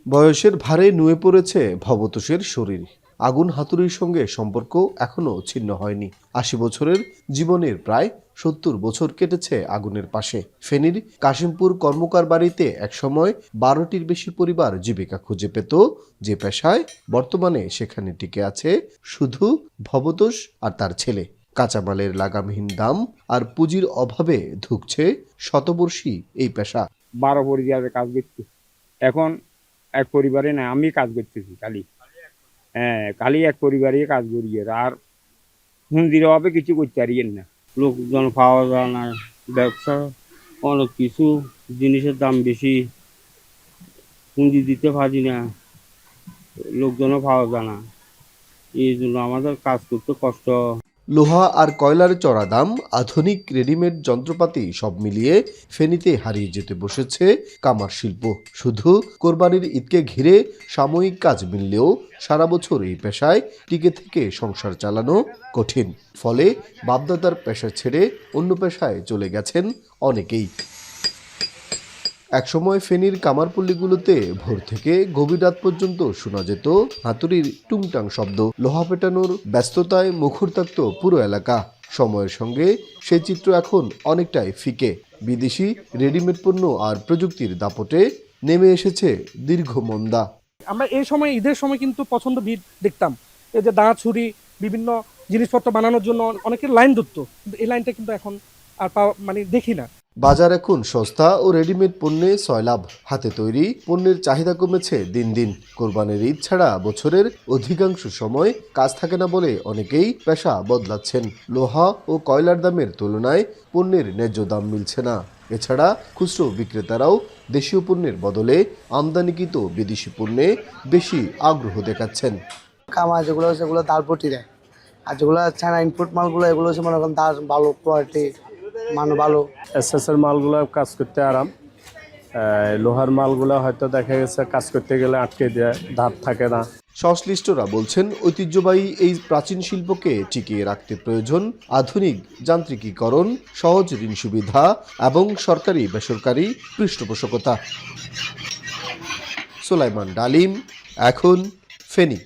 বয়সের ভারে নুয়ে পড়েছে ভবতোষের শরীর। আগুন হাতুড়ির সঙ্গে সম্পর্ক এখনো ছিন্ন হয়নি। ৮০ বছরের জীবনের প্রায় ৭০ বছর কেটেছে আগুনের পাশে। ফেনীর কাশিমপুর কর্মকার বাড়িতে একসময় ১২টির বেশি পরিবার জীবিকা খুঁজে পেত যে পেশায়, বর্তমানে সেখানে টিকে আছে শুধু ভবতোষ আর তার ছেলে। কাঁচামালের লাগামহীন দাম আর পুঁজির অভাবে ধুঁকছে শতবর্ষী এই পেশা। ১২ পরিবারে কাজ করছি, এখন এক পরিবারে না, আমি কাজ করতেছি খালি। হ্যাঁ, খালি এক পরিবারে কাজ করি, আর হুন্দির অভাবে কিছু করতে পারি না। লোকজন পাওয়া যায় না, ব্যবসা অনেক কিছু জিনিসের দাম বেশি, পুঁজি দিতে পারি না, লোকজনও পাওয়া যায় না, এই জন্য আমাদের কাজ করতে কষ্ট। লোহা আর কয়লার চড়া দাম, আধুনিক রেডিমেড যন্ত্রপাতি সব মিলিয়ে ফেনীতে হারিয়ে যেতে বসেছে কামার শিল্প। শুধু কোরবানির ঈদকে ঘিরে সাময়িক কাজ মিললেও সারা বছর এই পেশায় টিকে থেকে সংসার চালানো কঠিন। ফলে বাপদাদার পেশা ছেড়ে অন্য পেশায় চলে গেছেন অনেকেই। একসময় ফেনীর কামারপল্লীগুলোতে ভোর থেকে গভীর রাত পর্যন্ত শোনা যেত হাতুড়ির টুংটাং শব্দ। লোহা পেটানোর ব্যস্ততায় মুখর থাকত পুরো এলাকা। সময়ের সঙ্গে সেই চিত্র এখন অনেকটাই ফিকে। বিদেশি রেডিমেড পণ্য আর প্রযুক্তির দাপটে নেমে এসেছে দীর্ঘ মন্দা। আমরা এই সময়, ঈদের সময় কিন্তু প্রচন্ড ভিড় দেখতাম। এই যে দা ছুরি, বিভিন্ন জিনিসপত্র বানানোর জন্য অনেকের লাইন ধরতো, কিন্তু এই লাইনটা কিন্তু এখন আর দেখি না। বাজার এখন সস্তা ও রেডিমেড পণ্যে সয়লাভ। হাতে তৈরি পণ্যের চাহিদা কমেছে দিন দিন। কোরবানির ঈদ ছাড়া বছরের অধিকাংশ সময় কাজ থাকে না বলে অনেকেই পেশা বদলাচ্ছেন। লোহা ও কয়লার দামের তুলনায় পণ্যের ন্যায্য দাম মিলছে না। এছাড়া খুচরো বিক্রেতারাও দেশীয় পণ্যের বদলে আমদানিকৃত বিদেশি পণ্যে বেশি আগ্রহ দেখাচ্ছেন। কামা যেগুলো সেগুলো দাল পটি দেয়, আর যেগুলো চায়না ইনপুট মালগুলো এগুলো হচ্ছে মনে করেন দাল ভালো কোয়ালিটি, মান ভালো। এসএসের মালগুলো কাজ করতে আরাম, লোহার মালগুলো হয়তো দেখা গেছে কাজ করতে গেলে আটকে দেয়, ধার থাকে না। সংশ্লিষ্টরা বলছেন, ঐতিহ্যবাহী এই প্রাচীন শিল্পকে টিকিয়ে রাখতে প্রয়োজন আধুনিক যান্ত্রিকীকরণ, সহজ ঋণ সুবিধা এবং সরকারি বেসরকারি পৃষ্ঠপোষকতা। সুলাইমান ডালিম, এখন ফেনী।